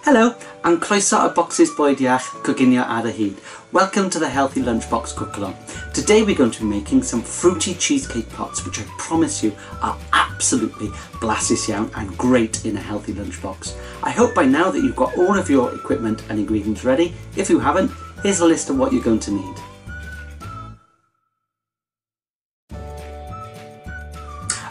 Hello, I'm croeso a Bocsys Bwyd Iach coginio ar y hyd. Welcome to the Healthy Lunchbox Cook-along. Today we're going to be making some fruity cheesecake pots, which I promise you are absolutely blasus iawn and great in a healthy lunchbox. I hope by now that you've got all of your equipment and ingredients ready. If you haven't, here's a list of what you're going to need.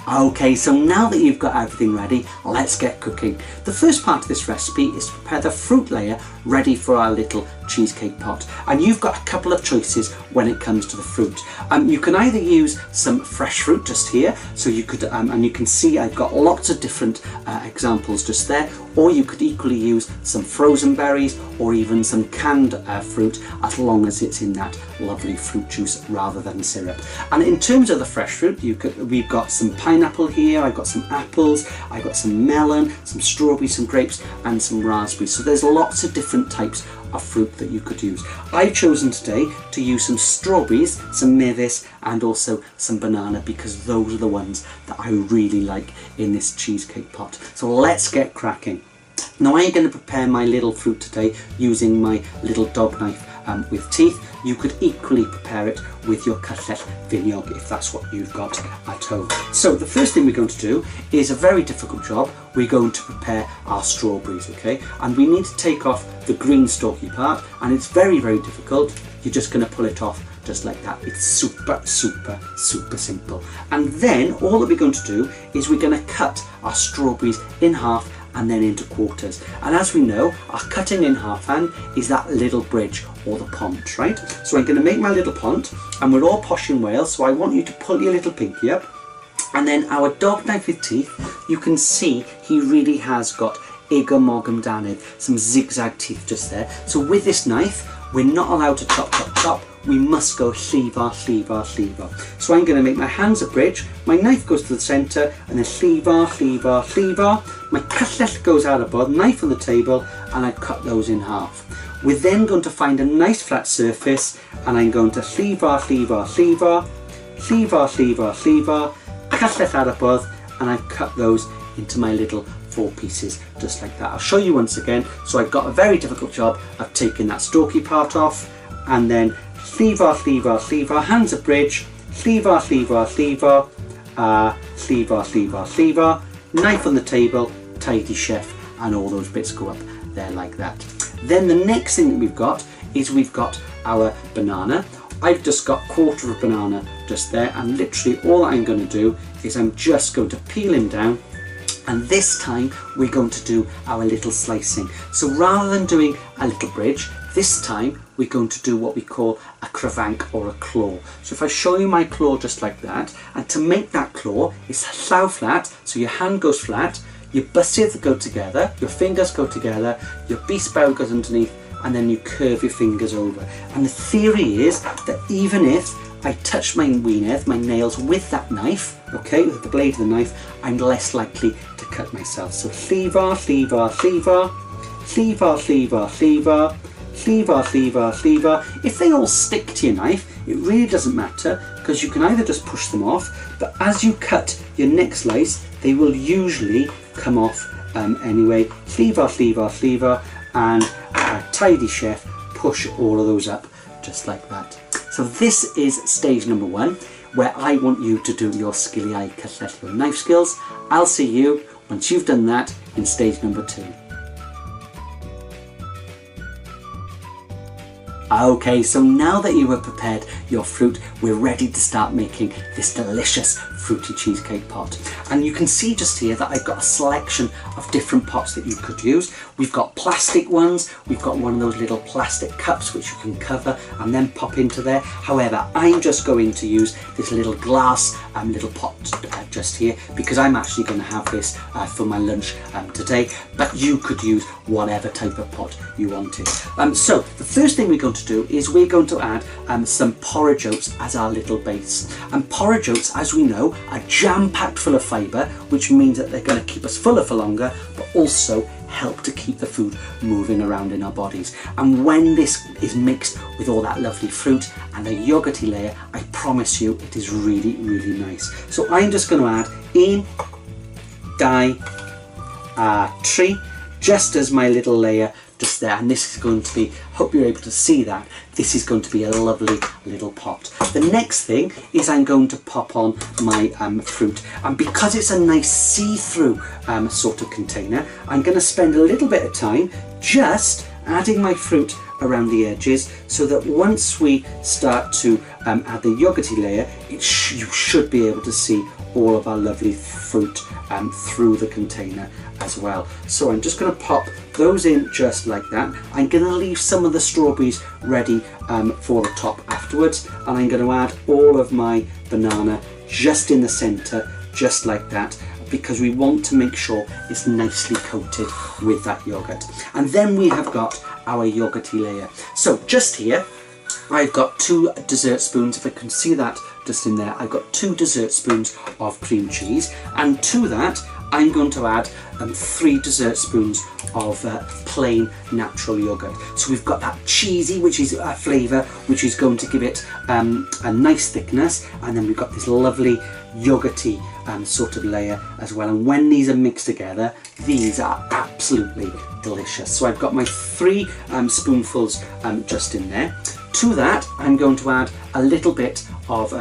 Okay, so now that you've got everything ready, let's get cooking. The first part of this recipe is to prepare the fruit layer ready for our little cheesecake pot. And you've got a couple of choices when it comes to the fruit. You can either use some fresh fruit just here, so you could, and you can see I've got lots of different examples just there, or you could equally use some frozen berries or even some canned fruit, as long as it's in that lovely fruit juice rather than syrup. And in terms of the fresh fruit, we've got some pineapple here, I've got some apples, I've got some melon, some strawberries, some grapes and some raspberries. So there's lots of different types of fruit that you could use. I've chosen today to use some strawberries, some mavis and also some banana, because those are the ones that I really like in this cheesecake pot. So let's get cracking. Now I'm going to prepare my little fruit today using my little dog knife with teeth. You could equally prepare it with your cutlet vinaigrette if that's what you've got at home. So the first thing we're going to do is a very difficult job. We're going to prepare our strawberries, okay? And we need to take off the green stalky part, and it's very, very difficult. You're just going to pull it off just like that. It's super simple. And then all that we're going to do is we're going to cut our strawberries in half and then into quarters. And as we know, our cutting in half hand is that little bridge or the pont, right? So I'm going to make my little pont, and we're all posh in Wales, so I want you to pull your little pinky up. And then our dog knife with teeth, you can see he really has got igor danydd, some zigzag teeth just there. So with this knife, we're not allowed to chop. We must go llivar. So I'm going to make my hands a bridge, my knife goes to the centre, and then llivar. My cutlet goes out above, knife on the table, and I cut those in half. We're then going to find a nice flat surface, and I'm going to llivar, cutlet out above, and I've cut those into my little 4 pieces, just like that. I'll show you once again. So I've got a very difficult job of taking that stalky part off, and then llivar, hands a bridge, llivar, knife on the table, tidy chef, and all those bits go up there like that. Then the next thing that we've got our banana. I've just got 1/4 of a banana just there, and literally all I'm going to do is I'm just going to peel him down. And this time we're going to do our little slicing. So rather than doing a little bridge, this time we're going to do what we call a cravanc or a claw. So if I show you my claw just like that, and to make that claw, it's llaw flat, so your hand goes flat, your bysedd go together, your fingers go together, your beast-bow goes underneath, and then you curve your fingers over. And the theory is that even if I touch my weeneth, my nails with that knife, okay, with the blade of the knife, I'm less likely to cut myself. So llivar. If they all stick to your knife, it really doesn't matter, because you can either just push them off, but as you cut your next slice, they will usually come off anyway. Llivar, and tidy chef, push all of those up just like that. So this is stage number 1, where I want you to do your skilly eye cutlet, your knife skills. I'll see you once you've done that in stage number 2. Okay, so now that you have prepared your fruit, we're ready to start making this delicious fruity cheesecake pot. And you can see just here that I've got a selection of different pots that you could use. We've got plastic ones, we've got one of those little plastic cups which you can cover and then pop into there. However, I'm just going to use this little glass little pot just here, because I'm actually going to have this for my lunch today, but you could use whatever type of pot you wanted. So the first thing we're going to do is we're going to add some porridge oats as our little base. And porridge oats, as we know, are jam-packed full of fibre, which means that they're going to keep us fuller for longer, but also help to keep the food moving around in our bodies. And when this is mixed with all that lovely fruit and the yoghurty layer, I promise you it is really nice. So I'm just going to add 1, 2, 3 just as my little layer just there, and this is going to be, hope you're able to see that, this is going to be a lovely little pot. The next thing is I'm going to pop on my fruit, and because it's a nice see-through sort of container, I'm going to spend a little bit of time just adding my fruit around the edges, so that once we start to add the yogurty layer, you should be able to see all of our lovely fruit through the container as well. So I'm just going to pop those in just like that. I'm going to leave some of the strawberries ready for the top afterwards, and I'm going to add all of my banana just in the centre, just like that, because we want to make sure it's nicely coated with that yogurt. And then we have got our yogurty layer. So just here I've got 2 dessert spoons, if I can see that just in there, I've got 2 dessert spoons of cream cheese, and to that I'm going to add 3 dessert spoons of plain natural yogurt. So we've got that cheesy, which is a flavour, which is going to give it a nice thickness, and then we've got this lovely yogurty sort of layer as well. And when these are mixed together, these are absolutely delicious. So I've got my 3 spoonfuls just in there. To that I'm going to add a little bit of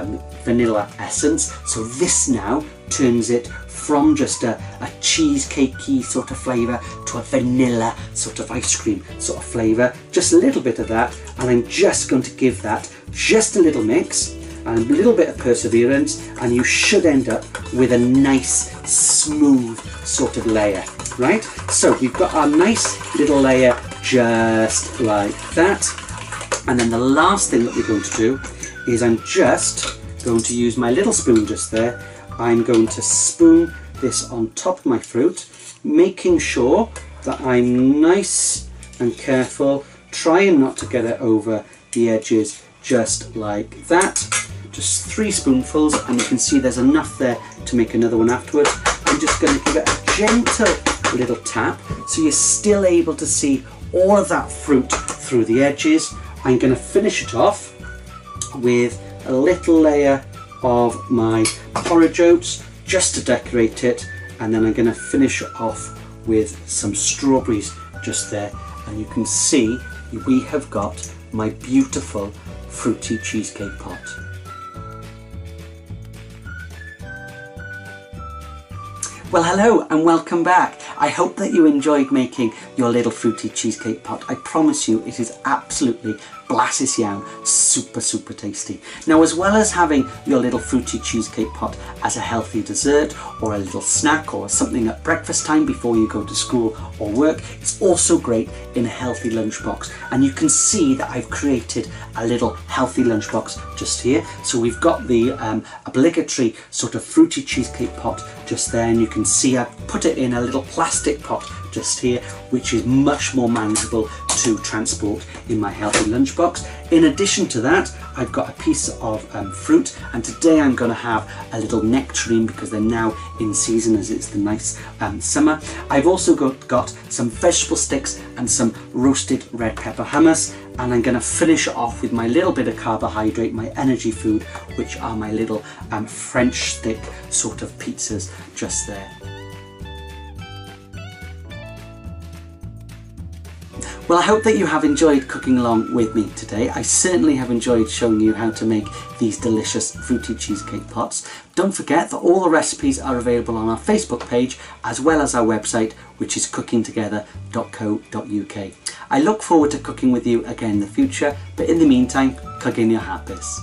vanilla essence. So this now turns it from just a cheesecakey sort of flavour to a vanilla sort of ice cream sort of flavour. Just a little bit of that, and I'm just going to give that just a little mix and a little bit of perseverance, and you should end up with a nice smooth sort of layer, right? So we've got our nice little layer just like that. And then the last thing that we're going to do is I'm just going to use my little spoon just there. I'm going to spoon this on top of my fruit, making sure that I'm nice and careful, trying not to get it over the edges, just like that. Just 3 spoonfuls, and you can see there's enough there to make another one afterwards. I'm just going to give it a gentle little tap, so you're still able to see all of that fruit through the edges. I'm going to finish it off with a little layer of my porridge oats just to decorate it, and then I'm going to finish it off with some strawberries just there, and you can see we have got my beautiful fruity cheesecake pot. Well, hello and welcome back. I hope that you enjoyed making your little fruity cheesecake pot. I promise you it is absolutely Bocsys Iawn, super tasty. Now, as well as having your little fruity cheesecake pot as a healthy dessert or a little snack or something at breakfast time before you go to school or work, it's also great in a healthy lunchbox. And you can see that I've created a little healthy lunchbox just here. So we've got the obligatory sort of fruity cheesecake pot just there, and you can see I've put it in a little plastic pot just here, which is much more manageable to transport in my healthy lunchbox. In addition to that, I've got a piece of fruit, and today I'm going to have a little nectarine because they're now in season as it's the nice summer. I've also got some vegetable sticks and some roasted red pepper hummus, and I'm going to finish it off with my little bit of carbohydrate, my energy food, which are my little French stick sort of pizzas just there. Well, I hope that you have enjoyed cooking along with me today. I certainly have enjoyed showing you how to make these delicious fruity cheesecake pots. Don't forget that all the recipes are available on our Facebook page as well as our website, which is cookingtogether.co.uk. I look forward to cooking with you again in the future, but in the meantime, cook in your happiness.